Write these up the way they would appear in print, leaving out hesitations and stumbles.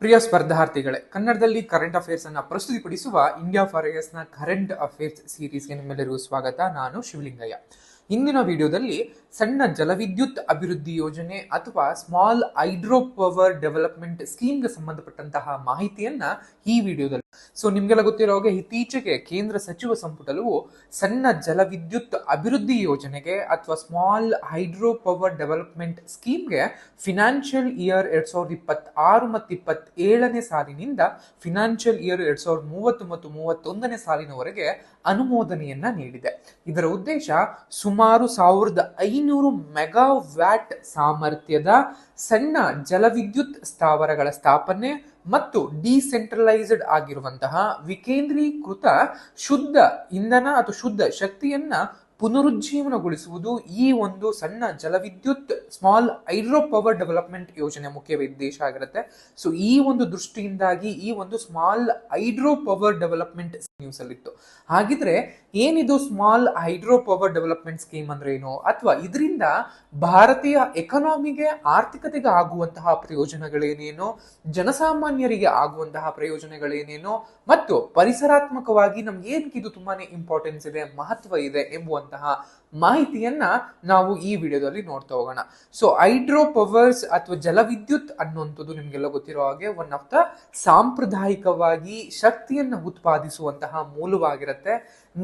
ಪ್ರಿಯ ಸ್ಪರ್ಧಾರ್ಥಿಗಳೇ, ಕನ್ನಡದಲ್ಲಿ current affairs ಅನ್ನ ಪ್ರಸ್ತುತಿಪಡಿಸುವ India for S ನ ಕರೆಂಟ್ ಅಫೇರ್ಸ್ ಸೀರೀಸ್ಗೆ ನಿಮ್ಮೆಲ್ಲರಿಗೂ ಸ್ವಾಗತ. ನಾನು ಶಿವಲಿಂಗಯ್ಯ. ಇಂದಿನ ವಿಡಿಯೋದಲ್ಲಿ ಸಣ್ಣ ಜಲವಿದ್ಯುತ್ ಅಭಿವೃದ್ಧಿ ಯೋಜನೆ ಅಥವಾ ಸ್ಮಾಲ್ ಹೈಡ್ರೋ ಪವರ್ ಡೆವಲಪ್ಮೆಂಟ್ ಸ್ಕೀಮ್ಗೆ ಸಂಬಂಧಪಟ್ಟಂತಹ ಮಾಹಿತಿಯನ್ನ ಈ ವಿಡಿಯೋದಲ್ಲಿ ನಿಮ್ಗೆಲ್ಲ ಗೊತ್ತಿರೋ ಹಾಗೆ ಇತ್ತೀಚೆಗೆ ಕೇಂದ್ರ ಸಚಿವ ಸಂಪುಟವು ಸಣ್ಣ ಜಲವಿದ್ಯುತ್ ಅಭಿವೃದ್ಧಿ ಯೋಜನೆಗೆ ಅಥವಾ ಸ್ಮಾಲ್ ಹೈಡ್ರೋ ಪವರ್ ಡೆವಲಪ್ಮೆಂಟ್ ಸ್ಕೀಮ್ಗೆ ಫಿನಾನ್ಷಿಯಲ್ ಇಯರ್ 2026 ಮತ್ತು 27ನೇ ಸಾಲಿನಿಂದ ಫಿನಾನ್ಷಿಯಲ್ ಇಯರ್ 2030 ಮತ್ತು 31ನೇ ಸಾಲಿನವರೆಗೆ ಅನುಮೋದನೆಯನ್ನ ನೀಡಿದೆ. ಇದರ ಉದ್ದೇಶ ಸುಮಾರು 1500 ಮೆಗಾವ್ಯಾಟ್ ಸಾಮರ್ಥ್ಯದ ಸಣ್ಣ ಜಲವಿದ್ಯುತ್ ಸ್ಥಾವರಗಳ ಸ್ಥಾಪನೆ ಮತ್ತು ಡಿಸೆಂಟ್ರಲೈಸ್ಡ್ ಆಗಿರುವಂತಹ ವಿಕೇಂದ್ರೀಕೃತ ಶುದ್ಧ ಇಂಧನ ಅಥವಾ ಶುದ್ಧ ಶಕ್ತಿಯನ್ನ ಪುನರುಜ್ಜೀವನಗೊಳಿಸುವುದು ಈ ಒಂದು ಸಣ್ಣ ಜಲವಿದ್ಯುತ್ ಸ್ಮಾಲ್ ಹೈಡ್ರೋ ಪವರ್ ಡೆವಲಪ್ಮೆಂಟ್ ಯೋಜನೆ ಮುಖ್ಯ ಉದ್ದೇಶ ಆಗಿರುತ್ತೆ. ಈ ಒಂದು ದೃಷ್ಟಿಯಿಂದಾಗಿ ಈ ಒಂದು small hydro power development news ಅಲ್ಲಿತ್ತು. ಹಾಗಿದ್ರೆ ಏನಿದು small hydro power development scheme ಅಂದ್ರೆ ಏನು, ಅಥವಾ ಇದರಿಂದ ಭಾರತೀಯ ಎಕಾನಮಿಗೆ ಆರ್ಥಿಕತೆಗೆ ಆಗುವಂತಹ ಪ್ರಯೋಜನಗಳೇನೇನು, ಜನಸಾಮಾನ್ಯರಿಗೆ ಆಗುವಂತಹ ಪ್ರಯೋಜನಗಳೇನೇನು ಮತ್ತು ಪರಿಸರಾತ್ಮಕವಾಗಿ ನಮ್ಗೆ ಏನಕ್ಕೆ ಇದು ತುಂಬಾನೇ ಇಂಪಾರ್ಟೆನ್ಸ್ ಇದೆ, ಮಹತ್ವ ಇದೆ ಎಂಬುವಂತಹ ಮಾಹಿತಿಯನ್ನ ನಾವು ಈ ವಿಡಿಯೋದಲ್ಲಿ ನೋಡ್ತಾ ಹೋಗೋಣ. ಹೈಡ್ರೋ ಪವರ್ಸ್ ಅಥವಾ ಜಲವಿದ್ಯುತ್ ಅನ್ನುವಂಥದ್ದು ನಿಮ್ಗೆಲ್ಲ ಗೊತ್ತಿರೋ ಹಾಗೆ ಒನ್ ಆಫ್ ದ ಸಾಂಪ್ರದಾಯಿಕವಾಗಿ ಶಕ್ತಿಯನ್ನ ಉತ್ಪಾದಿಸುವಂತಹ ಮೂಲವಾಗಿರುತ್ತೆ.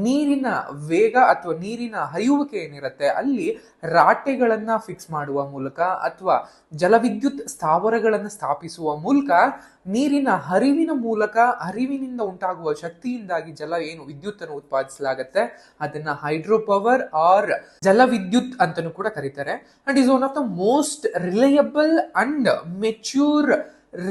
ನೀರಿನ ವೇಗ ಅಥವಾ ನೀರಿನ ಹರಿಯುವಿಕೆ ಏನಿರುತ್ತೆ ಅಲ್ಲಿ ರಾಟೆಗಳನ್ನ ಫಿಕ್ಸ್ ಮಾಡುವ ಮೂಲಕ ಅಥವಾ ಜಲವಿದ್ಯುತ್ ಸ್ಥಾವರಗಳನ್ನ ಸ್ಥಾಪಿಸುವ ಮೂಲಕ ನೀರಿನ ಹರಿವಿನಿಂದ ಉಂಟಾಗುವ ಶಕ್ತಿಯಿಂದಾಗಿ ವಿದ್ಯುತ್ ಅನ್ನು ಉತ್ಪಾದಿಸಲಾಗುತ್ತೆ. ಅದನ್ನ ಹೈಡ್ರೋ ಪವರ್ ಆರ್ ಜಲವಿದ್ಯುತ್ ಅಂತಾನೂ ಕೂಡ ಕರೀತಾರೆ. And is one of the most reliable and mature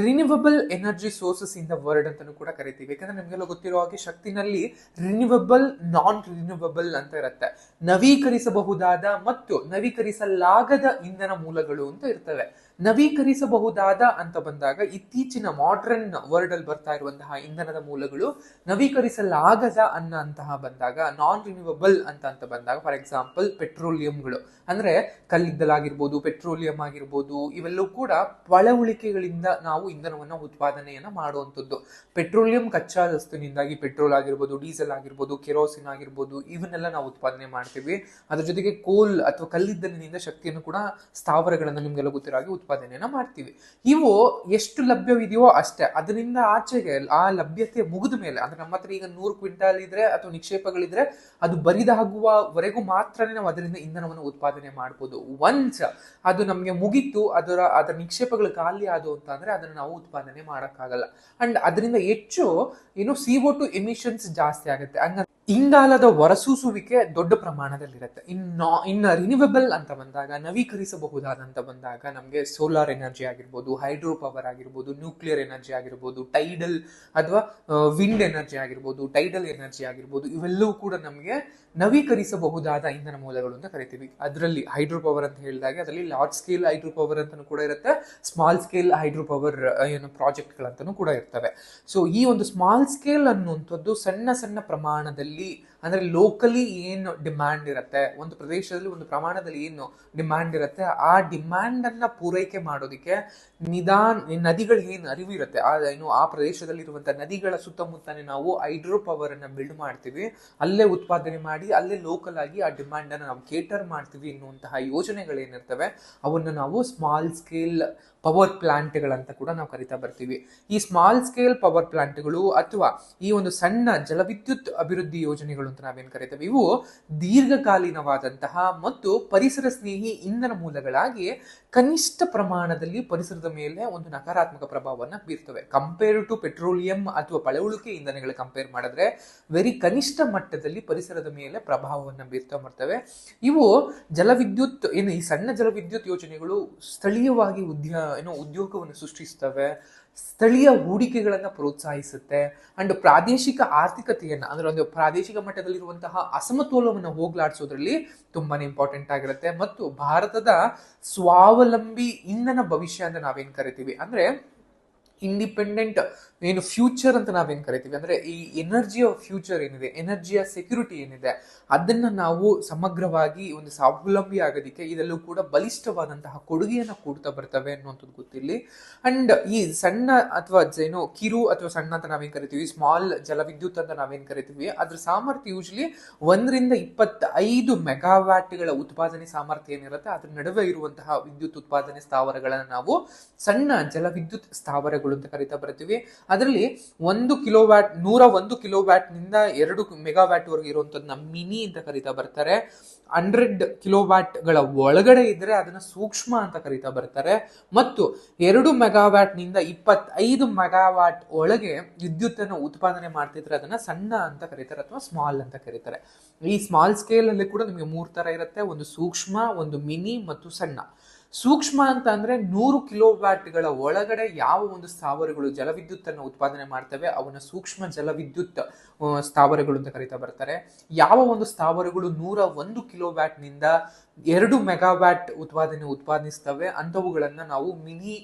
renewable energy sources in the world ಅಂತಾನೂ ಕೂಡ ಕರಿತೀವಿ. ಯಾಕಂದ್ರೆ ನಿಮ್ಗೆಲ್ಲ ಗೊತ್ತಿರೋ ಹಾಗೆ ಶಕ್ತಿನಲ್ಲಿ ರಿನ್ಯೂವಬಲ್, ನಾನ್ ರಿನ್ಯೂವಬಲ್ ಅಂತ ಇರುತ್ತೆ. ನವೀಕರಿಸಬಹುದಾದ ಮತ್ತು ನವೀಕರಿಸಲಾಗದ ಇಂಧನ ಮೂಲಗಳು ಅಂತ ಇರ್ತವೆ. ನವೀಕರಿಸಬಹುದಾದ ಅಂತ ಬಂದಾಗ ಇತ್ತೀಚಿನ ಮಾಡರ್ನ್ ವರ್ಲ್ಡ್ ಅಲ್ಲಿ ಬರ್ತಾ ಇರುವಂತಹ ಇಂಧನದ ಮೂಲಗಳು, ನವೀಕರಿಸಲಾಗದ ಅನ್ನಂತಹ ಬಂದಾಗ ನಾನ್ ರಿನ್ಯೂವಬಲ್ ಅಂತ ಬಂದಾಗ ಫಾರ್ ಎಕ್ಸಾಂಪಲ್ ಪೆಟ್ರೋಲಿಯಂಗಳು ಅಂದ್ರೆ ಕಲ್ಲಿದ್ದಲಾಗಿರ್ಬೋದು, ಪೆಟ್ರೋಲಿಯಂ ಆಗಿರ್ಬೋದು, ಇವೆಲ್ಲವೂ ಕೂಡ ಪಳವಳಿಕೆಗಳಿಂದ ನಾವು ಇಂಧನವನ್ನ ಉತ್ಪಾದನೆಯನ್ನ ಮಾಡುವಂಥದ್ದು. ಪೆಟ್ರೋಲಿಯಂ ಕಚ್ಚಾ ವಸ್ತುವಿನಿಂದಾಗಿ ಪೆಟ್ರೋಲ್ ಆಗಿರ್ಬೋದು, ಡೀಸೆಲ್ ಆಗಿರ್ಬೋದು, ಕೆರೋಸಿನ್ ಆಗಿರ್ಬೋದು, ಇವನ್ನೆಲ್ಲ ನಾವು ಉತ್ಪಾದನೆ ಮಾಡ್ತೀವಿ. ಅದ್ರ ಜೊತೆಗೆ ಕೋಲ್ ಅಥವಾ ಕಲ್ಲಿದ್ದಲಿನಿಂದ ಶಕ್ತಿಯನ್ನು ಕೂಡ ಸ್ಥಾವರಗಳನ್ನ ನಿಮ್ಗೆಲ್ಲ ಗೊತ್ತಿರೋ ಹಾಗೆ ಉತ್ಪಾದನೆಯನ್ನ ಮಾಡ್ತೀವಿ. ಇವು ಎಷ್ಟು ಲಭ್ಯವಿದೆಯೋ ಅಷ್ಟೇ. ಅದರಿಂದ ಆಚೆಗೆ ಆ ಲಭ್ಯತೆ ಮುಗಿದ ಮೇಲೆ, ಅಂದ್ರೆ ನಮ್ಮ ಹತ್ರ ಈಗ 100 ಕ್ವಿಂಟಾಲ್ ಇದ್ರೆ ಅಥವಾ ನಿಕ್ಷೇಪಗಳಿದ್ರೆ ಅದು ಬರಿದಾಗುವವರೆಗೂ ಮಾತ್ರನೇ ನಾವು ಅದರಿಂದ ಇಂಧನವನ್ನು ಉತ್ಪಾದನೆ ಮಾಡಬಹುದು. ಒನ್ಸ್ ಅದು ನಮ್ಗೆ ಮುಗಿತು, ಅದರ ನಿಕ್ಷೇಪಗಳು ಖಾಲಿ ಆದವು ಅಂತ ಅಂದ್ರೆ ಅದನ್ನ ನಾವು ಉತ್ಪಾದನೆ ಮಾಡಕ್ಕಾಗಲ್ಲ. ಅಂಡ್ ಅದರಿಂದ ಹೆಚ್ಚು CO2 ಎಮಿಷನ್ಸ್ ಜಾಸ್ತಿ ಆಗುತ್ತೆ. ಇಂಗಾಲದ ಹೊರಸೂಸುವಿಕೆ ದೊಡ್ಡ ಪ್ರಮಾಣದಲ್ಲಿರುತ್ತೆ. ಇನ್ನು ರಿನ್ಯೂವಬಲ್ ಅಂತ ಬಂದಾಗ, ನವೀಕರಿಸಬಹುದಾದಂತ ಬಂದಾಗ ನಮ್ಗೆ ಸೋಲಾರ್ ಎನರ್ಜಿ ಆಗಿರ್ಬೋದು, ಹೈಡ್ರೋ ಪವರ್ ಆಗಿರ್ಬೋದು, ನ್ಯೂಕ್ಲಿಯರ್ ಎನರ್ಜಿ ಆಗಿರ್ಬೋದು, ಟೈಡಲ್ ಅಥವಾ ವಿಂಡ್ ಎನರ್ಜಿ ಆಗಿರ್ಬೋದು, ಟೈಡಲ್ ಎನರ್ಜಿ ಆಗಿರ್ಬೋದು, ಇವೆಲ್ಲವೂ ಕೂಡ ನಮ್ಗೆ ನವೀಕರಿಸಬಹುದಾದ ಇಂಧನ ಮೂಲಗಳು ಅಂತ ಕರಿತೀವಿ. ಅದರಲ್ಲಿ ಹೈಡ್ರೋ ಪವರ್ ಅಂತ ಹೇಳಿದಾಗ ಅದರಲ್ಲಿ ಲಾರ್ಜ್ ಸ್ಕೇಲ್ ಹೈಡ್ರೋ ಪವರ್ ಅಂತಾನೂ ಕೂಡ ಇರುತ್ತೆ, small scale hydro power project ಗಳಂತಾನೂ ಕೂಡ ಇರ್ತವೆ. ಈ ಒಂದು ಸ್ಮಾಲ್ ಸ್ಕೇಲ್ ಅನ್ನುವಂಥದ್ದು ಸಣ್ಣ ಪ್ರಮಾಣದಲ್ಲಿ, ಅಂದ್ರೆ ಲೋಕಲಿ ಏನು ಡಿಮ್ಯಾಂಡ್ ಇರುತ್ತೆ, ಒಂದು ಪ್ರದೇಶದಲ್ಲಿ ಒಂದು ಪ್ರಮಾಣದಲ್ಲಿ ಏನು ಡಿಮ್ಯಾಂಡ್ ಇರುತ್ತೆ, ಆ ಡಿಮ್ಯಾಂಡ್ ಅನ್ನ ಪೂರೈಕೆ ಮಾಡೋದಕ್ಕೆ ನದಿಗಳು ಏನು ಅರಿವು ಇರುತ್ತೆ, ಆ ಪ್ರದೇಶದಲ್ಲಿ ಇರುವಂತಹ ನದಿಗಳ ಸುತ್ತಮುತ್ತನೇ ನಾವು ಹೈಡ್ರೋ ಪವರ್ ಅನ್ನ ಬಿಲ್ಡ್ ಮಾಡ್ತೀವಿ, ಅಲ್ಲೇ ಉತ್ಪಾದನೆ ಮಾಡಿ ಅಲ್ಲೇ ಲೋಕಲ್ ಆಗಿ ಆ ಡಿಮ್ಯಾಂಡ್ ಅನ್ನ ನಾವು ಕೇಟರ್ ಮಾಡ್ತೀವಿ ಎನ್ನುವಂತಹ ಯೋಜನೆಗಳೇನಿರ್ತವೆ ಅವನ್ನ ನಾವು ಸ್ಮಾಲ್ ಸ್ಕೇಲ್ ಪವರ್ ಪ್ಲಾಂಟ್ಗಳಂತ ಕೂಡ ನಾವು ಕರಿತಾ ಬರ್ತೀವಿ. ಈ ಸ್ಮಾಲ್ ಸ್ಕೇಲ್ ಪವರ್ ಪ್ಲಾಂಟ್ಗಳು ಅಥವಾ ಈ ಒಂದು ಸಣ್ಣ ಜಲವಿದ್ಯುತ್ ಅಭಿವೃದ್ಧಿ ಯೋಜನೆಗಳು ಅಂತ ನಾವೇನ್ ಕರಿತೇವೆ, ಇವು ದೀರ್ಘಕಾಲೀನವಾದಂತಹ ಮತ್ತು ಪರಿಸರ ಸ್ನೇಹಿ ಇಂಧನ ಮೂಲಗಳಾಗಿ ಕನಿಷ್ಠ ಪ್ರಮಾಣದಲ್ಲಿ ಪರಿಸರದ ಮೇಲೆ ಒಂದು ನಕಾರಾತ್ಮಕ ಪ್ರಭಾವವನ್ನು ಬೀರ್ತವೆ. ಕಂಪೇರ್ ಟು ಪೆಟ್ರೋಲಿಯಂ ಅಥವಾ ಪಳವಳಿಕೆ ಇಂಧನಗಳು ಕಂಪೇರ್ ಮಾಡಿದ್ರೆ ವೆರಿ ಕನಿಷ್ಠ ಮಟ್ಟದಲ್ಲಿ ಪರಿಸರದ ಮೇಲೆ ಪ್ರಭಾವವನ್ನು ಬೀರ್ತಾ ಬರ್ತವೆ. ಇವು ಜಲವಿದ್ಯುತ್ ಈ ಸಣ್ಣ ಜಲವಿದ್ಯುತ್ ಯೋಜನೆಗಳು ಸ್ಥಳೀಯವಾಗಿ ಉದ್ಯೋಗವನ್ನು ಸೃಷ್ಟಿಸ್ತವೆ, ಸ್ಥಳೀಯ ಹೂಡಿಕೆಗಳನ್ನ ಪ್ರೋತ್ಸಾಹಿಸುತ್ತೆ ಅಂಡ್ ಪ್ರಾದೇಶಿಕ ಆರ್ಥಿಕತೆಯನ್ನ, ಅಂದ್ರೆ ಒಂದು ಪ್ರಾದೇಶಿಕ ಮಟ್ಟದಲ್ಲಿರುವಂತಹ ಅಸಮತೋಲನವನ್ನು ಹೋಗ್ಲಾಡಿಸೋದ್ರಲ್ಲಿ ತುಂಬಾನೇ ಇಂಪಾರ್ಟೆಂಟ್ ಆಗಿರುತ್ತೆ. ಮತ್ತು ಭಾರತದ ಸ್ವಾವಲಂಬಿ ಇಂಧನ ಭವಿಷ್ಯ ಅಂತ ನಾವೇನ್ ಕರಿತೀವಿ, ಅಂದ್ರೆ ಇಂಡಿಪೆಂಡೆಂಟ್ ಏನು ಫ್ಯೂಚರ್ ಅಂತ ನಾವೇನ್ ಕರಿತೀವಿ, ಅಂದ್ರೆ ಈ ಎನರ್ಜಿಯ ಫ್ಯೂಚರ್ ಏನಿದೆ, ಎನರ್ಜಿಯ ಸೆಕ್ಯೂರಿಟಿ ಏನಿದೆ, ಅದನ್ನ ನಾವು ಸಮಗ್ರವಾಗಿ ಒಂದು ಸ್ವಾವಲಂಬಿ ಆಗೋದಿಕ್ಕೆ ಇದೆಲ್ಲೂ ಕೂಡ ಬಲಿಷ್ಠವಾದಂತಹ ಕೊಡುಗೆಯನ್ನ ಕೊಡ್ತಾ ಬರ್ತವೆ ಅನ್ನುವಂಥದ್ದು ಗೊತ್ತಿಲ್ಲಿ. ಅಂಡ್ ಈ ಸಣ್ಣ ಅಥವಾ ಏನು ಕಿರು ಅಥವಾ ಸಣ್ಣ ಅಂತ ನಾವೇನ್ ಕರಿತೀವಿ, ಸ್ಮಾಲ್ ಜಲವಿದ್ಯುತ್ ಅಂತ ನಾವೇನ್ ಕರಿತೀವಿ, ಅದ್ರ ಸಾಮರ್ಥ್ಯ ಯೂಶಲಿ 1 ರಿಂದ 25 ಮೆಗಾವ್ಯಾಟ್ಗಳ ಉತ್ಪಾದನೆ ಸಾಮರ್ಥ್ಯ ಏನಿರುತ್ತೆ, ಅದ್ರ ನಡುವೆ ಇರುವಂತಹ ವಿದ್ಯುತ್ ಉತ್ಪಾದನೆ ಸ್ಥಾವರಗಳನ್ನ ನಾವು ಸಣ್ಣ ಜಲವಿದ್ಯುತ್ ಸ್ಥಾವರಗಳು ಅಂತ ಕರಿತಾ ಬರ್ತೀವಿ. ಅದರಲ್ಲಿ 101 ಕಿಲೋವ್ಯಾಟ್ ನಿಂದ 2 ಮೆಗಾವ್ಯಾಟ್ ವರೆಗೆ ಇರುವಂತದ್ದನ್ನ ಮಿನಿ ಅಂತ ಕರಿತಾ ಬರ್ತಾರೆ. 100 ಕಿಲೋವ್ಯಾಟ್ ಗಳ ಒಳಗಡೆ ಇದ್ರೆ ಅದನ್ನ ಸೂಕ್ಷ್ಮ ಅಂತ ಕರಿತಾ ಬರ್ತಾರೆ. ಮತ್ತು 2 ಮೆಗಾವ್ಯಾಟ್ ನಿಂದ 25 ಮೆಗಾವ್ಯಾಟ್ ಒಳಗೆ ವಿದ್ಯುತ್ ಅನ್ನು ಉತ್ಪಾದನೆ ಮಾಡ್ತಿದ್ರೆ ಅದನ್ನ ಸಣ್ಣ ಅಂತ ಕರೀತಾರೆ ಅಥವಾ ಸ್ಮಾಲ್ ಅಂತ ಕರೀತಾರೆ. ಈ ಸ್ಮಾಲ್ ಸ್ಕೇಲ್ ಅಲ್ಲಿ ಕೂಡ ನಿಮಗೆ 3 ತರ ಇರುತ್ತೆ, ಒಂದು ಸೂಕ್ಷ್ಮ, ಒಂದು ಮಿನಿ ಮತ್ತು ಸಣ್ಣ. ಸೂಕ್ಷ್ಮ ಅಂತ ಅಂದ್ರೆ 100 ಕಿಲೋವ್ಯಾಟ್ಗಳ ಒಳಗಡೆ ಯಾವ ಒಂದು ಸ್ಥಾವರಗಳು ಜಲವಿದ್ಯುತ್ ಅನ್ನು ಉತ್ಪಾದನೆ ಮಾಡ್ತವೆ ಅವನ್ನ ಸೂಕ್ಷ್ಮ ಜಲವಿದ್ಯುತ್ ಸ್ಥಾವರಗಳು ಅಂತ ಕರೀತಾ ಬರ್ತಾರೆ. ಯಾವ ಒಂದು ಸ್ಥಾವರಗಳು 101 ಕಿಲೋವ್ಯಾಟ್ ನಿಂದ 2 ಮೆಗಾವ್ಯಾಟ್ ಉತ್ಪಾದಿಸ್ತವೆ ಅಂತವುಗಳನ್ನ ನಾವು ಮಿನಿ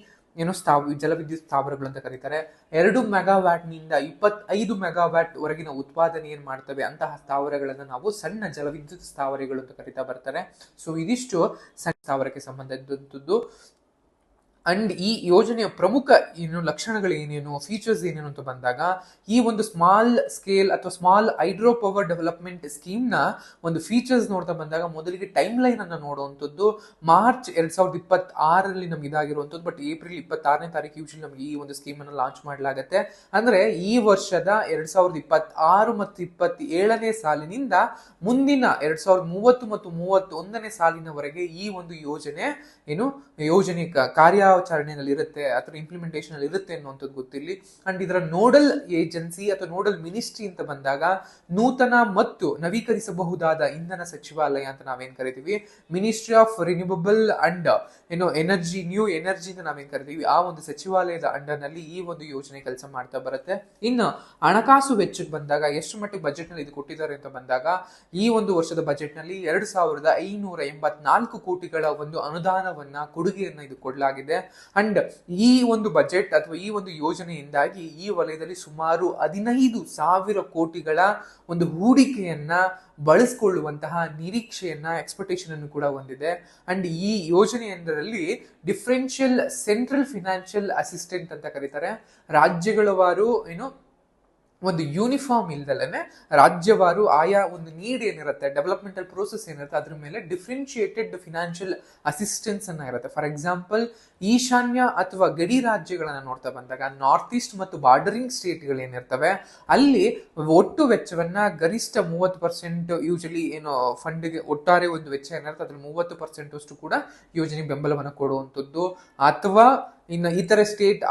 ಜಲವಿದ್ಯುತ್ ಸ್ಥಾವರಗಳು ಅಂತ ಕರೀತಾರೆ. 2 ಮೆಗಾವ್ಯಾಟ್ ನಿಂದ 25 ಮೆಗಾವ್ಯಾಟ್ ವರೆಗಿನ ಉತ್ಪಾದನೆ ಏನ್ ಮಾಡ್ತವೆ ಅಂತಹ ಸ್ಥಾವರಗಳನ್ನ ನಾವು ಸಣ್ಣ ಜಲವಿದ್ಯುತ್ ಸ್ಥಾವರಗಳು ಅಂತ ಕರೀತಾ ಬರ್ತಾರೆ. ಸೊ ಇದಿಷ್ಟು ಸಣ್ಣ ಸ್ಥಾವರಕ್ಕೆ ಸಂಬಂಧಿಸಿದಂಥದ್ದು. ಅಂಡ್ ಈ ಯೋಜನೆಯ ಪ್ರಮುಖ ಲಕ್ಷಣಗಳು ಏನೇನು, ಫೀಚರ್ಸ್ ಏನೇನು ಅಂತ ಬಂದಾಗ, ಈ ಒಂದು ಸ್ಮಾಲ್ ಸ್ಕೇಲ್ ಅಥವಾ small hydro power development scheme ನ ಒಂದು ಫೀಚರ್ಸ್ ನೋಡ್ತಾ ಬಂದಾಗ ಮೊದಲಿಗೆ ಟೈಮ್ ಲೈನ್ ಅನ್ನ ನೋಡುವಂಥದ್ದು. ಮಾರ್ಚ್ 2026 ನಮ್ಗೆ ಇದಾಗಿರುವಂಥದ್ದು, ಬಟ್ ಏಪ್ರಿಲ್ 26ನೇ ತಾರೀಕು ಯೂಶಲಿ ನಮ್ಗೆ ಈ ಒಂದು ಸ್ಕೀಮ್ ಅನ್ನು ಲಾಂಚ್ ಮಾಡಲಾಗುತ್ತೆ. ಅಂದ್ರೆ ಈ ವರ್ಷದ 2026 ಮತ್ತು 27ನೇ ಸಾಲಿನಿಂದ ಮುಂದಿನ 2030 ಮತ್ತು 31ನೇ ಸಾಲಿನವರೆಗೆ ಈ ಒಂದು ಯೋಜನೆ ಕಾರ್ಯಾಚರಣೆಯಲ್ಲಿ ಇರುತ್ತೆ ಅಥವಾ ಇಂಪ್ಲಿಮೆಂಟೇಷನ್ ಅಲ್ಲಿ ಇರುತ್ತೆ ಅನ್ನುವಂಥದ್ದು ಗೊತ್ತಿರಲಿ. ಅಂಡ್ ಇದರ ನೋಡಲ್ ಏಜೆನ್ಸಿ ಅಥವಾ ನೋಡಲ್ ಮಿನಿಸ್ಟ್ರಿ ಅಂತ ಬಂದಾಗ ನೂತನ ಮತ್ತು ನವೀಕರಿಸಬಹುದಾದ ಇಂಧನ ಸಚಿವಾಲಯ ಅಂತ ನಾವೇನ್ ಕರಿತೀವಿ, ministry of renewable and new energy ಅಂತ ನಾವೇನ್ ಕರಿತೀವಿ, ಆ ಒಂದು ಸಚಿವಾಲಯದ ಅಂಡರ್ ನಲ್ಲಿ ಈ ಒಂದು ಯೋಜನೆ ಕೆಲಸ ಮಾಡ್ತಾ ಬರುತ್ತೆ. ಇನ್ನು ಹಣಕಾಸು ವೆಚ್ಚಕ್ಕೆ ಬಂದಾಗ ಎಷ್ಟು ಮಟ್ಟಿಗೆ ಬಜೆಟ್ ನಲ್ಲಿ ಇದು ಕೊಟ್ಟಿದ್ದಾರೆ ಅಂತ ಬಂದಾಗ, ಈ ಒಂದು ವರ್ಷದ ಬಜೆಟ್ ನಲ್ಲಿ 2584 ಕೋಟಿಗಳ ಒಂದು ಅನುದಾನವನ್ನ ಕೊಡುಗೆಯನ್ನ ಇದು ಕೊಡಲಾಗಿದೆ. ಅಂಡ್ ಈ ಒಂದು ಬಜೆಟ್ ಅಥವಾ ಈ ಒಂದು ಯೋಜನೆಯಿಂದಾಗಿ ಈ ವಲಯದಲ್ಲಿ ಸುಮಾರು 15,000 ಕೋಟಿಗಳ ಒಂದು ಹೂಡಿಕೆಯನ್ನ ಬಳಸಿಕೊಳ್ಳುವಂತಹ ನಿರೀಕ್ಷೆಯನ್ನ ಎಕ್ಸ್ಪೆಕ್ಟೇಷನ್ ಅನ್ನು ಕೂಡ ಹೊಂದಿದೆ. ಅಂಡ್ ಈ ಯೋಜನೆಯೊಂದರಲ್ಲಿ ಡಿಫರೆನ್ಷಿಯಲ್ ಸೆಂಟ್ರಲ್ ಫಿನಾನ್ಷಿಯಲ್ ಅಸಿಸ್ಟೆಂಟ್ ಅಂತ ಕರೀತಾರೆ. ರಾಜ್ಯಗಳವಾರು ಒಂದು ಯೂನಿಫಾರ್ಮ್ ಇಲ್ದಲ್ಲೇ ರಾಜ್ಯವಾರು ಆಯಾ ಒಂದು ನೀಡ್ ಏನಿರುತ್ತೆ, ಡೆವಲಪ್ಮೆಂಟಲ್ ಪ್ರೋಸೆಸ್ ಏನಿರುತ್ತೆ, ಅದ್ರ ಮೇಲೆ ಡಿಫ್ರೆನ್ಶಿಯೇಟೆಡ್ ಫಿನಾನ್ಷಿಯಲ್ ಅಸಿಸ್ಟೆನ್ಸ್ ಅನ್ನ ಇರುತ್ತೆ. ಫಾರ್ ಎಕ್ಸಾಂಪಲ್, ಈಶಾನ್ಯ ಅಥವಾ ಗಡಿ ರಾಜ್ಯಗಳನ್ನ ನೋಡ್ತಾ ಬಂದಾಗ, ನಾರ್ತ್ ಈಸ್ಟ್ ಮತ್ತು ಬಾರ್ಡರಿಂಗ್ ಸ್ಟೇಟ್ಗಳು ಏನಿರ್ತವೆ ಅಲ್ಲಿ ಒಟ್ಟು ವೆಚ್ಚವನ್ನ ಗರಿಷ್ಠ 30% ಯೂಶಲಿ ಫಂಡ್ಗೆ ಒಟ್ಟಾರೆ ಒಂದು ವೆಚ್ಚ ಏನಿರುತ್ತೆ ಅದ್ರ 30% ಅಷ್ಟು ಕೂಡ ಯೋಜನೆ ಬೆಂಬಲವನ್ನು ಕೊಡುವಂಥದ್ದು. ಅಥವಾ ಇನ್ನು ಇತರ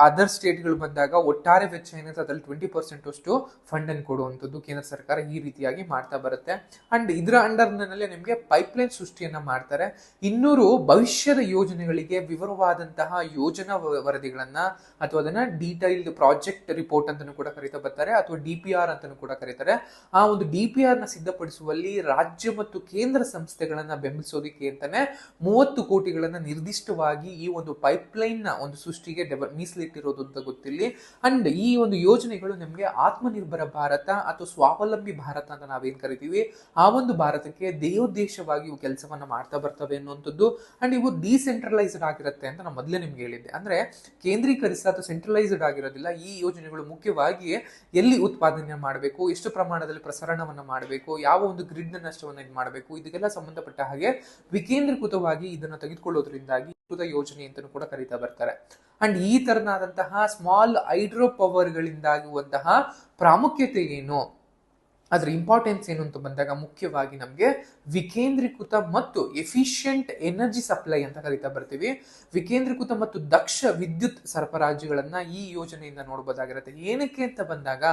ಅದರ್ ಸ್ಟೇಟ್ಗಳು ಬಂದಾಗ ಒಟ್ಟಾರೆ ವೆಚ್ಚ ಏನಿದೆ ಅದ್ರಲ್ಲಿ 20% ಅಷ್ಟು ಫಂಡ್ ಅನ್ನು ಕೊಡುವಂಥದ್ದು ಕೇಂದ್ರ ಸರ್ಕಾರ ಈ ರೀತಿಯಾಗಿ ಮಾಡ್ತಾ ಬರುತ್ತೆ. ಅಂಡ್ ಇದರ ಅಂಡರ್ ನಲ್ಲಿ ನಿಮಗೆ ಪೈಪ್ಲೈನ್ ಸೃಷ್ಟಿಯನ್ನ ಮಾಡ್ತಾರೆ. 200 ಭವಿಷ್ಯದ ಯೋಜನೆಗಳಿಗೆ ವಿವರವಾದಂತಹ ಯೋಜನಾ ವರದಿಗಳನ್ನ ಅಥವಾ ಅದನ್ನ ಡೀಟೈಲ್ಡ್ ಪ್ರಾಜೆಕ್ಟ್ ರಿಪೋರ್ಟ್ ಅಂತಾನು ಕೂಡ ಕರೀತಾ ಬರ್ತಾರೆ, ಅಥವಾ DPR ಅಂತಾನು ಕೂಡ ಕರೀತಾರೆ. ಆ ಒಂದು DPR ನ ಸಿದ್ಧಪಡಿಸುವಲ್ಲಿ ರಾಜ್ಯ ಮತ್ತು ಕೇಂದ್ರ ಸಂಸ್ಥೆಗಳನ್ನ ಬೆಂಬಲಿಸೋದಿಕ್ಕೆ ಅಂತಾನೆ 30 ಕೋಟಿಗಳನ್ನ ನಿರ್ದಿಷ್ಟವಾಗಿ ಈ ಒಂದು ಪೈಪ್ಲೈನ್ ನ ಒಂದು ಸೃಷ್ಟಿಗೆ ಮೀಸಲಿಟ್ಟಿರೋದು ಅಂತ ಗೊತ್ತಿಲ್ಲ. ಅಂಡ್ ಈ ಒಂದು ಯೋಜನೆಗಳು ನಮಗೆ ಆತ್ಮನಿರ್ಭರ ಭಾರತ ಅಥವಾ ಸ್ವಾವಲಂಬಿ ಭಾರತ ಅಂತ ನಾವೇನ್ ಕರಿತೀವಿ, ಆ ಒಂದು ಭಾರತಕ್ಕೆ ದೇಶವಾಗಿ ಇವು ಕೆಲಸವನ್ನ ಮಾಡ್ತಾ ಬರ್ತವೆ ಅನ್ನುವಂಥದ್ದು. ಅಂಡ್ ಇವು ಡಿಸೆಂಟ್ರಲೈಸ್ಡ್ ಆಗಿರುತ್ತೆ ಅಂತ ನಾನು ಮೊದಲೇ ನಿಮ್ಗೆ ಹೇಳಿದ್ದೆ. ಅಂದ್ರೆ ಕೇಂದ್ರೀಕರಿಸಿದ ಅಥವಾ ಸೆಂಟ್ರಲೈಸ್ಡ್ ಆಗಿರೋದಿಲ್ಲ. ಈ ಯೋಜನೆಗಳು ಮುಖ್ಯವಾಗಿ ಎಲ್ಲಿ ಉತ್ಪಾದನೆ ಮಾಡಬೇಕು, ಎಷ್ಟು ಪ್ರಮಾಣದಲ್ಲಿ ಪ್ರಸರಣವನ್ನ ಮಾಡಬೇಕು, ಯಾವ ಒಂದು ಗ್ರಿಡ್ ನಷ್ಟವನ್ನ ಇದು ಮಾಡಬೇಕು, ಇದಕ್ಕೆಲ್ಲ ಸಂಬಂಧಪಟ್ಟ ಹಾಗೆ ವಿಕೇಂದ್ರೀಕೃತವಾಗಿ ಇದನ್ನು ತೆಗೆದುಕೊಳ್ಳೋದ್ರಿಂದಾಗಿ ಯೋಜನೆ ಅಂತ ಕೂಡ ಕರೀತಾ ಬರ್ತಾರೆ. ಅಂಡ್ ಈ ತರನಾದಂತಹ ಸ್ಮಾಲ್ ಹೈಡ್ರೋ ಪವರ್ ಗಳಿಂದಾಗುವಂತಹ ಪ್ರಾಮುಖ್ಯತೆ ಏನು, ಅದರ ಇಂಪಾರ್ಟೆನ್ಸ್ ಏನು ಅಂತ ಬಂದಾಗ ಮುಖ್ಯವಾಗಿ ನಮಗೆ ವಿಕೇಂದ್ರೀಕೃತ ಮತ್ತು ಎಫಿಷಿಯಂಟ್ ಎನರ್ಜಿ ಸಪ್ಲೈ ಅಂತ ಕರೀತಾ ಬರ್ತೀವಿ. ವಿಕೇಂದ್ರೀಕೃತ ಮತ್ತು ದಕ್ಷ ವಿದ್ಯುತ್ ಸರಬರಾಜುಗಳನ್ನ ಈ ಯೋಜನೆಯಿಂದ ನೋಡಬಹುದಾಗಿರುತ್ತೆ. ಏನಕ್ಕೆ ಅಂತ ಬಂದಾಗ,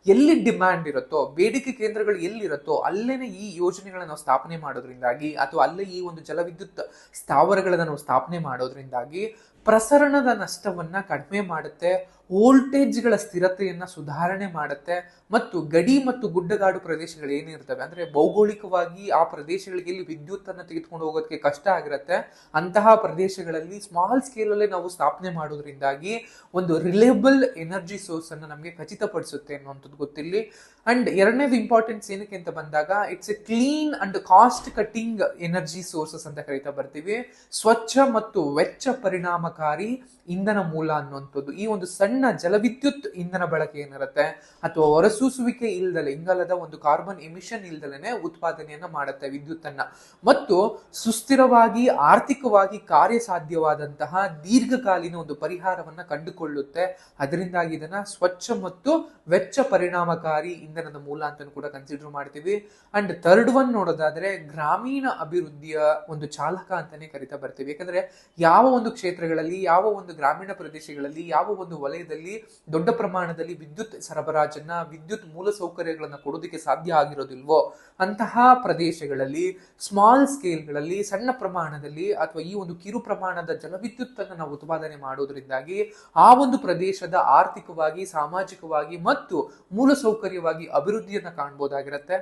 ಎಲ್ಲಿ ಡಿಮ್ಯಾಂಡ್ ಇರುತ್ತೋ, ಬೇಡಿಕೆ ಕೇಂದ್ರಗಳು ಎಲ್ಲಿರುತ್ತೋ ಅಲ್ಲೇನೆ ಈ ಯೋಜನೆಗಳನ್ನ ನಾವು ಸ್ಥಾಪನೆ ಮಾಡೋದ್ರಿಂದಾಗಿ ಅಥವಾ ಅಲ್ಲೇ ಈ ಒಂದು ಜಲವಿದ್ಯುತ್ ಸ್ಥಾವರಗಳನ್ನ ನಾವು ಸ್ಥಾಪನೆ ಮಾಡೋದ್ರಿಂದಾಗಿ ಪ್ರಸರಣದ ನಷ್ಟವನ್ನ ಕಡಿಮೆ ಮಾಡುತ್ತೆ, ವೋಲ್ಟೇಜ್ಗಳ ಸ್ಥಿರತೆಯನ್ನ ಸುಧಾರಣೆ ಮಾಡುತ್ತೆ, ಮತ್ತು ಗಡಿ ಮತ್ತು ಗುಡ್ಡಗಾಡು ಪ್ರದೇಶಗಳು ಏನಿರ್ತವೆ ಅಂದ್ರೆ ಭೌಗೋಳಿಕವಾಗಿ ಆ ಪ್ರದೇಶಗಳಿಗೆ ಇಲ್ಲಿ ವಿದ್ಯುತ್ ಅನ್ನ ತೆಗೆದುಕೊಂಡು ಹೋಗೋದಕ್ಕೆ ಕಷ್ಟ ಆಗಿರುತ್ತೆ, ಅಂತಹ ಪ್ರದೇಶಗಳಲ್ಲಿ ಸ್ಮಾಲ್ ಸ್ಕೇಲ್ ಅಲ್ಲೇ ನಾವು ಸ್ಥಾಪನೆ ಮಾಡೋದ್ರಿಂದಾಗಿ ಒಂದು ರಿಲೇಬಲ್ ಎನರ್ಜಿ ಸೋರ್ಸ್ ಅನ್ನ ನಮಗೆ ಖಚಿತಪಡಿಸುತ್ತೆ ಅನ್ನುವಂಥದ್ದು ಗೊತ್ತಿಲ್ಲಿ. ಅಂಡ್ ಎರಡನೇದು ಇಂಪಾರ್ಟೆನ್ಸ್ ಏನಕ್ಕೆ ಅಂತ ಬಂದಾಗ, it's A clean and cost cutting energy sources ಅಂತ ಕರಿತಾ ಬರ್ತೀವಿ. ಸ್ವಚ್ಛ ಮತ್ತು ವೆಚ್ಚ ಪರಿಣಾಮಕಾರಿ ಇಂಧನ ಮೂಲ ಅನ್ನುವಂಥದ್ದು. ಈ ಒಂದು ಸಣ್ಣ ಜಲವಿದ್ಯುತ್ ಇಂಧನ ಬಳಕೆ ಏನಿರುತ್ತೆ ಅಥವಾ ಹೊರಸೂಸುವಿಕೆ ಇಲ್ದಲೆ, ಇಂಗಾಲದ ಒಂದು ಕಾರ್ಬನ್ ಎಮಿಷನ್ ಇಲ್ದಲೇನೆ ಉತ್ಪಾದನೆಯನ್ನ ಮಾಡುತ್ತೆ ವಿದ್ಯುತ್ ಅನ್ನ, ಮತ್ತು ಸುಸ್ಥಿರವಾಗಿ ಆರ್ಥಿಕವಾಗಿ ಕಾರ್ಯಸಾಧ್ಯವಾದಂತಹ ದೀರ್ಘಕಾಲೀನ ಒಂದು ಪರಿಹಾರವನ್ನ ಕಂಡುಕೊಳ್ಳುತ್ತೆ. ಅದರಿಂದಾಗಿ ಇದನ್ನ ಸ್ವಚ್ಛ ಮತ್ತು ವೆಚ್ಚ ಪರಿಣಾಮಕಾರಿ ಇಂಧನದ ಮೂಲ ಅಂತ ಕೂಡ ಕನ್ಸಿಡರ್ ಮಾಡ್ತೀವಿ. ಅಂಡ್ ಥರ್ಡ್ ಒನ್ ನೋಡೋದಾದ್ರೆ ಗ್ರಾಮೀಣ ಅಭಿವೃದ್ಧಿಯ ಒಂದು ಚಾಲಕ ಅಂತಾನೆ ಕರಿತಾ ಬರ್ತೀವಿ. ಯಾಕಂದ್ರೆ ಯಾವ ಒಂದು ಕ್ಷೇತ್ರಗಳಲ್ಲಿ, ಯಾವ ಒಂದು ಗ್ರಾಮೀಣ ಪ್ರದೇಶಗಳಲ್ಲಿ, ಯಾವ ಒಂದು ವಲಯದಲ್ಲಿ ದೊಡ್ಡ ಪ್ರಮಾಣದಲ್ಲಿ ವಿದ್ಯುತ್ ಸರಬರಾಜನ್ನ, ವಿದ್ಯುತ್ ಮೂಲ ಸೌಕರ್ಯಗಳನ್ನ ಕೊಡೋದಕ್ಕೆ ಸಾಧ್ಯ ಆಗಿರೋದಿಲ್ವೋ ಅಂತಹ ಪ್ರದೇಶಗಳಲ್ಲಿ ಸ್ಮಾಲ್ ಸ್ಕೇಲ್ಗಳಲ್ಲಿ, ಸಣ್ಣ ಪ್ರಮಾಣದಲ್ಲಿ ಅಥವಾ ಈ ಒಂದು ಕಿರು ಪ್ರಮಾಣದ ಜಲವಿದ್ಯುತ್ ಅನ್ನು ನಾವು ಉತ್ಪಾದನೆ ಮಾಡೋದ್ರಿಂದಾಗಿ ಆ ಒಂದು ಪ್ರದೇಶದ ಆರ್ಥಿಕವಾಗಿ, ಸಾಮಾಜಿಕವಾಗಿ ಮತ್ತು ಮೂಲಸೌಕರ್ಯವಾಗಿ ಅಭಿವೃದ್ಧಿಯನ್ನ ಕಾಣಬಹುದಾಗಿರುತ್ತೆ.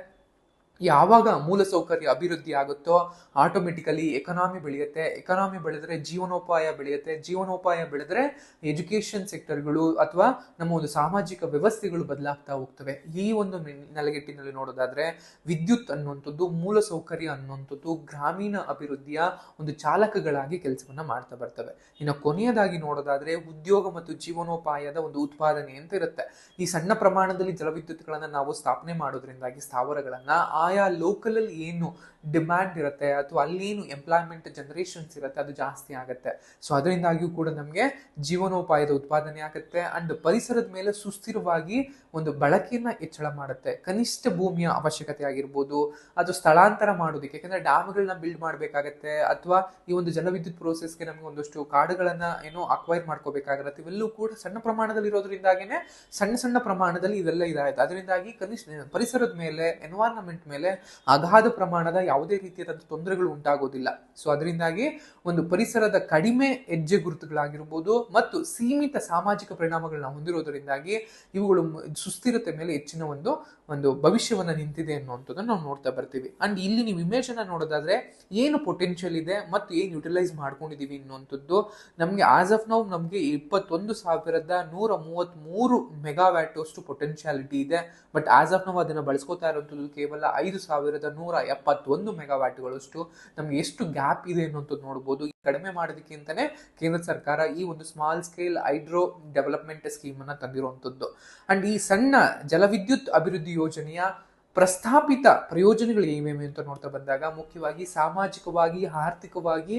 ಯಾವಾಗ ಮೂಲಸೌಕರ್ಯ ಅಭಿವೃದ್ಧಿ ಆಗುತ್ತೋ ಆಟೋಮೆಟಿಕಲಿ ಎಕನಾಮಿ ಬೆಳೆಯುತ್ತೆ, ಎಕನಾಮಿ ಬೆಳೆದ್ರೆ ಜೀವನೋಪಾಯ ಬೆಳೆಯುತ್ತೆ, ಜೀವನೋಪಾಯ ಬೆಳೆದ್ರೆ ಎಜುಕೇಶನ್ ಸೆಕ್ಟರ್ಗಳು ಅಥವಾ ನಮ್ಮ ಒಂದು ಸಾಮಾಜಿಕ ವ್ಯವಸ್ಥೆಗಳು ಬದಲಾಗ್ತಾ ಹೋಗ್ತವೆ. ಈ ಒಂದು ನೆಲೆಗಟ್ಟಿನಲ್ಲಿ ನೋಡೋದಾದ್ರೆ ವಿದ್ಯುತ್ ಅನ್ನುವಂಥದ್ದು, ಮೂಲಸೌಕರ್ಯ ಅನ್ನುವಂಥದ್ದು ಗ್ರಾಮೀಣ ಅಭಿವೃದ್ಧಿಯ ಒಂದು ಚಾಲಕಗಳಾಗಿ ಕೆಲಸವನ್ನ ಮಾಡ್ತಾ ಬರ್ತವೆ. ಇನ್ನು ಕೊನೆಯದಾಗಿ ನೋಡೋದಾದ್ರೆ ಉದ್ಯೋಗ ಮತ್ತು ಜೀವನೋಪಾಯದ ಒಂದು ಉತ್ಪಾದನೆ ಅಂತ ಇರುತ್ತೆ. ಈ ಸಣ್ಣ ಪ್ರಮಾಣದಲ್ಲಿ ಜಲವಿದ್ಯುತ್ಗಳನ್ನ ನಾವು ಸ್ಥಾಪನೆ ಮಾಡೋದ್ರಿಂದಾಗಿ ಸ್ಥಾವರಗಳನ್ನ ಆಯಾ ಲೋಕಲ್ ಅಲ್ಲಿ ಏನು ಡಿಮ್ಯಾಂಡ್ ಇರುತ್ತೆ ಅಥವಾ ಅಲ್ಲೇನು ಎಂಪ್ಲಾಯ್ಮೆಂಟ್ ಜನರೇಷನ್ಸ್ ಇರುತ್ತೆ ಅದು ಜಾಸ್ತಿ ಆಗುತ್ತೆ. ಸೊ ಅದರಿಂದಾಗಿಯೂ ಕೂಡ ನಮಗೆ ಜೀವನೋಪಾಯದ ಉತ್ಪಾದನೆ ಆಗುತ್ತೆ. ಅಂಡ್ ಪರಿಸರದ ಮೇಲೆ ಸುಸ್ಥಿರವಾಗಿ ಒಂದು ಬಳಕೆಯನ್ನ ಹೆಚ್ಚಳ ಮಾಡುತ್ತೆ. ಕನಿಷ್ಠ ಭೂಮಿಯ ಅವಶ್ಯಕತೆ ಆಗಿರ್ಬೋದು, ಅದು ಸ್ಥಳಾಂತರ ಮಾಡೋದಕ್ಕೆ, ಯಾಕಂದ್ರೆ ಡ್ಯಾಮ್ಗಳನ್ನ ಬಿಲ್ಡ್ ಮಾಡ್ಬೇಕಾಗತ್ತೆ ಅಥವಾ ಈ ಒಂದು ಜಲವಿದ್ಯುತ್ ಪ್ರೋಸೆಸ್ಗೆ ನಮಗೆ ಒಂದಷ್ಟು ಕಾಡುಗಳನ್ನ ಏನೋ ಅಕ್ವೈರ್ ಮಾಡ್ಕೋಬೇಕಾಗಿರುತ್ತೆ. ಇವೆಲ್ಲೂ ಕೂಡ ಸಣ್ಣ ಪ್ರಮಾಣದಲ್ಲಿ ಇರೋದ್ರಿಂದಾಗಿನೇ ಸಣ್ಣ ಸಣ್ಣ ಪ್ರಮಾಣದಲ್ಲಿ ಇವೆಲ್ಲ ಇದಾಯ್ತು. ಅದರಿಂದಾಗಿ ಕನಿಷ್ಠ ಪರಿಸರದ ಮೇಲೆ, ಎನ್ವೈರನ್ಮೆಂಟ್ ಮೇಲೆ ಅಗಾಧ ಪ್ರಮಾಣದ ಯಾವುದೇ ರೀತಿಯಾದಂತಹ ತೊಂದರೆಗಳು ಉಂಟಾಗೋದಿಲ್ಲ. ಸೊ ಅದರಿಂದಾಗಿ ಒಂದು ಪರಿಸರದ ಕಡಿಮೆ ಹೆಜ್ಜೆ ಗುರುತುಗಳಾಗಿರ್ಬೋದು ಮತ್ತು ಸೀಮಿತ ಸಾಮಾಜಿಕ ಪರಿಣಾಮಗಳನ್ನ ಹೊಂದಿರೋದ್ರಿಂದಾಗಿ ಇವುಗಳು ಸುಸ್ಥಿರತೆ ಮೇಲೆ ಹೆಚ್ಚಿನ ಒಂದು ಭವಿಷ್ಯವನ್ನ ನಿಂತಿದೆ ಅನ್ನುವಂಥದ್ದನ್ನು ನಾವು ನೋಡ್ತಾ ಬರ್ತೀವಿ. ಅಂಡ್ ಇಲ್ಲಿ ನೀವು ಇಮೇಜ್ ಅನ್ನ ನೋಡೋದಾದ್ರೆ ಏನು ಪೊಟೆನ್ಶಿಯಲ್ ಇದೆ ಮತ್ತು ಏನು ಯುಟಿಲೈಸ್ ಮಾಡ್ಕೊಂಡಿದೀವಿ ಅನ್ನುವಂಥದ್ದು ನಮ್ಗೆ ಆಸ್ ಆಫ್ ನೌ ನಮ್ಗೆ 21,133 ಮೆಗಾವ್ಯಾಟ್ ಅಷ್ಟು ಪೊಟೆನ್ಶಿಯಾಲಿಟಿ ಇದೆ. ಬಟ್ ಆಸ್ ಆಫ್ ನೌ ಅದನ್ನ ಬಳಸ್ಕೋತಾ ಇರುವಂಥದ್ದು ಕೇವಲ 5,171 ಮೆಗಾವ್ಯಾಟ್ಗಳಷ್ಟು. ನಮ್ಗೆ ಎಷ್ಟು ಗ್ಯಾಪ್ ಇದೆ ಅನ್ನುವಂಥದ್ದು ನೋಡ್ಬೋದು. ಕಡಿಮೆ ಮಾಡೋದಕ್ಕಿಂತನೇ ಕೇಂದ್ರ ಸರ್ಕಾರ ಈ ಒಂದು small scale hydro development scheme ಅನ್ನ ತಂದಿರುವಂಥದ್ದು. ಅಂಡ್ ಈ ಸಣ್ಣ ಜಲವಿದ್ಯುತ್ ಅಭಿವೃದ್ಧಿ ಯೋಜನೆಯ ಪ್ರಸ್ತಾಪಿತ ಪ್ರಯೋಜನಗಳು ಏನೇವೆ ಅಂತ ನೋಡ್ತಾ ಬಂದಾಗ ಮುಖ್ಯವಾಗಿ ಸಾಮಾಜಿಕವಾಗಿ, ಆರ್ಥಿಕವಾಗಿ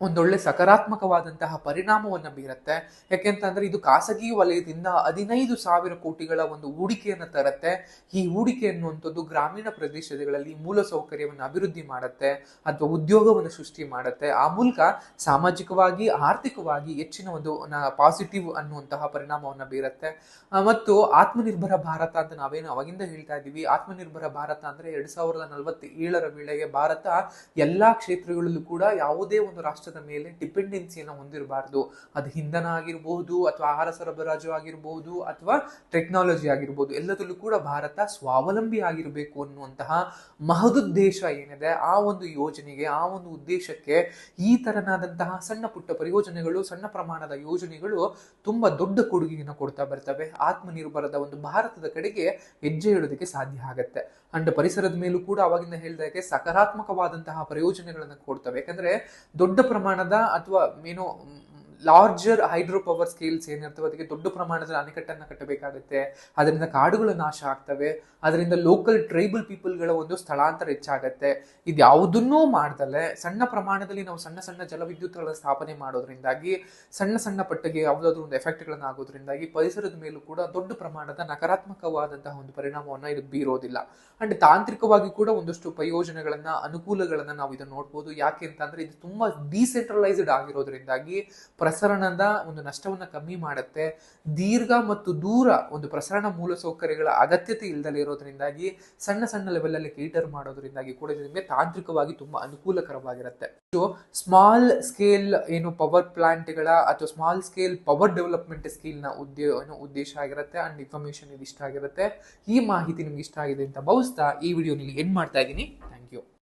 ಒಂದೊಳ್ಳೆ ಸಕಾರಾತ್ಮಕವಾದಂತಹ ಪರಿಣಾಮವನ್ನು ಬೀರುತ್ತೆ. ಯಾಕೆಂತಂದ್ರೆ ಇದು ಖಾಸಗಿ ವಲಯದಿಂದ 15,000 ಕೋಟಿಗಳ ಒಂದು ಹೂಡಿಕೆಯನ್ನು ತರುತ್ತೆ. ಈ ಹೂಡಿಕೆ ಅನ್ನುವಂಥದ್ದು ಗ್ರಾಮೀಣ ಪ್ರದೇಶಗಳಲ್ಲಿ ಮೂಲ ಸೌಕರ್ಯವನ್ನು ಅಭಿವೃದ್ಧಿ ಮಾಡುತ್ತೆ ಅಥವಾ ಉದ್ಯೋಗವನ್ನು ಸೃಷ್ಟಿ ಮಾಡುತ್ತೆ. ಆ ಮೂಲಕ ಸಾಮಾಜಿಕವಾಗಿ, ಆರ್ಥಿಕವಾಗಿ ಹೆಚ್ಚಿನ ಒಂದು ಪಾಸಿಟಿವ್ ಅನ್ನುವಂತಹ ಪರಿಣಾಮವನ್ನು ಬೀರುತ್ತೆ. ಮತ್ತು ಆತ್ಮನಿರ್ಭರ ಭಾರತ ಅಂತ ನಾವೇನು ಅವಾಗಿಂದ ಹೇಳ್ತಾ ಇದ್ದೀವಿ, ಆತ್ಮನಿರ್ಭರ ಭಾರತ ಅಂದ್ರೆ 2047 ವೇಳೆಗೆ ಭಾರತ ಎಲ್ಲಾ ಕ್ಷೇತ್ರಗಳಲ್ಲೂ ಕೂಡ ಯಾವುದೇ ಒಂದು ರಾಷ್ಟ್ರದ ಮೇಲೆ ಡಿಪೆಂಡೆನ್ಸಿಯನ್ನು ಹೊಂದಿರಬಾರ್ದು. ಅದು ಇಂಧನ ಆಗಿರಬಹುದು ಅಥವಾ ಆಹಾರ ಸರಬರಾಜು ಆಗಿರಬಹುದು ಅಥವಾ ಟೆಕ್ನಾಲಜಿ ಆಗಿರ್ಬೋದು, ಎಲ್ಲದರಲ್ಲೂ ಕೂಡ ಭಾರತ ಸ್ವಾವಲಂಬಿ ಆಗಿರಬೇಕು ಅನ್ನುವಂತಹ ಮಹದುದ್ದೇಶ ಏನಿದೆ, ಆ ಒಂದು ಯೋಜನೆಗೆ, ಆ ಒಂದು ಉದ್ದೇಶಕ್ಕೆ ಈ ತರನಾದಂತಹ ಸಣ್ಣ ಪುಟ್ಟ ಪರಿಯೋಜನೆಗಳು, ಸಣ್ಣ ಪ್ರಮಾಣದ ಯೋಜನೆಗಳು ತುಂಬಾ ದೊಡ್ಡ ಕೊಡುಗೆಯನ್ನು ಕೊಡ್ತಾ ಬರ್ತವೆ. ಆತ್ಮನಿರ್ಭರದ ಒಂದು ಭಾರತದ ಕಡೆಗೆ ಹೆಜ್ಜೆ ಇಡೋದಕ್ಕೆ ಸಾಧ್ಯ ಆಗತ್ತೆ. ಅಂಡ್ ಪರಿಸರದ ಮೇಲೂ ಕೂಡ ಅವಾಗಿಂದ ಹೇಳಿದಾಗೆ ಸಕಾರಾತ್ಮಕವಾದಂತಹ ಪ್ರಯೋಜನಗಳನ್ನು ಕೊಡ್ತವೆ. ಯಾಕಂದ್ರೆ ದೊಡ್ಡ ಪ್ರಮಾಣದ ಅಥವಾ ಏನೋ ಲಾರ್ಜರ್ ಹೈಡ್ರೋ ಪವರ್ ಸ್ಕೇಲ್ಸ್ ಏನಿರ್ತವೆ ಅದಕ್ಕೆ ದೊಡ್ಡ ಪ್ರಮಾಣದ ಅಣೆಕಟ್ಟನ್ನು ಕಟ್ಟಬೇಕಾಗುತ್ತೆ. ಅದರಿಂದ ಕಾಡುಗಳು ನಾಶ ಆಗ್ತವೆ. ಅದರಿಂದ ಲೋಕಲ್ ಟ್ರೈಬಲ್ ಪೀಪಲ್ಗಳ ಒಂದು ಸ್ಥಳಾಂತರ ಹೆಚ್ಚಾಗತ್ತೆ. ಇದು ಯಾವುದನ್ನೂ ಮಾಡ್ದಲೆ ಸಣ್ಣ ಪ್ರಮಾಣದಲ್ಲಿ ನಾವು ಸಣ್ಣ ಸಣ್ಣ ಜಲವಿದ್ಯುತ್ಗಳ ಸ್ಥಾಪನೆ ಮಾಡೋದ್ರಿಂದಾಗಿ ಸಣ್ಣ ಸಣ್ಣ ಪಟ್ಟಿಗೆ ಯಾವುದಾದ್ರೂ ಒಂದು ಎಫೆಕ್ಟ್ಗಳನ್ನ ಆಗೋದ್ರಿಂದಾಗಿ ಪರಿಸರದ ಮೇಲೂ ಕೂಡ ದೊಡ್ಡ ಪ್ರಮಾಣದ ನಕಾರಾತ್ಮಕವಾದಂತಹ ಒಂದು ಪರಿಣಾಮವನ್ನ ಇದು ಬೀರೋದಿಲ್ಲ. ಅಂಡ್ ತಾಂತ್ರಿಕವಾಗಿ ಕೂಡ ಒಂದಷ್ಟು ಪ್ರಯೋಜನಗಳನ್ನ, ಅನುಕೂಲಗಳನ್ನ ನಾವು ಇದನ್ನ ನೋಡ್ಬೋದು. ಯಾಕೆ ಅಂತಂದ್ರೆ ಇದು ತುಂಬಾ ಡಿಸೆಂಟ್ರಲೈಸ್ಡ್ ಆಗಿರೋದ್ರಿಂದಾಗಿ ಪ್ರಸರಣದ ಒಂದು ನಷ್ಟವನ್ನ ಕಮ್ಮಿ ಮಾಡುತ್ತೆ. ದೀರ್ಘ ಮತ್ತು ದೂರ ಒಂದು ಪ್ರಸರಣ ಮೂಲಸೌಕರ್ಯಗಳ ಅಗತ್ಯತೆ ಇಲ್ದಲೇ ಇರೋದ್ರಿಂದಾಗಿ ಸಣ್ಣ ಸಣ್ಣ ಲೆವೆಲ್ ಅಲ್ಲಿ ಕೇಟರ್ ಮಾಡೋದ್ರಿಂದಾಗಿ ಕೂಡ ನಿಮಗೆ ತಾಂತ್ರಿಕವಾಗಿ ತುಂಬಾ ಅನುಕೂಲಕರವಾಗಿರುತ್ತೆ. ಸ್ಮಾಲ್ ಸ್ಕೇಲ್ ಏನು ಪವರ್ ಪ್ಲಾಂಟ್ಗಳ ಅಥವಾ small scale power development skill ನ ಉದ್ದೇಶ ಆಗಿರುತ್ತೆ ಅಂಡ್ ಇನ್ಫಾರ್ಮೇಶನ್ ಇದು ಇಷ್ಟ ಆಗಿರುತ್ತೆ. ಈ ಮಾಹಿತಿ ನಿಮ್ಗೆ ಇಷ್ಟ ಆಗಿದೆ ಅಂತ ಭಾವಿಸ್ತಾ ಈ ವಿಡಿಯೋ ಎಂಡ್ ಮಾಡ್ತಾ ಇದ್ದೀನಿ. Thank you.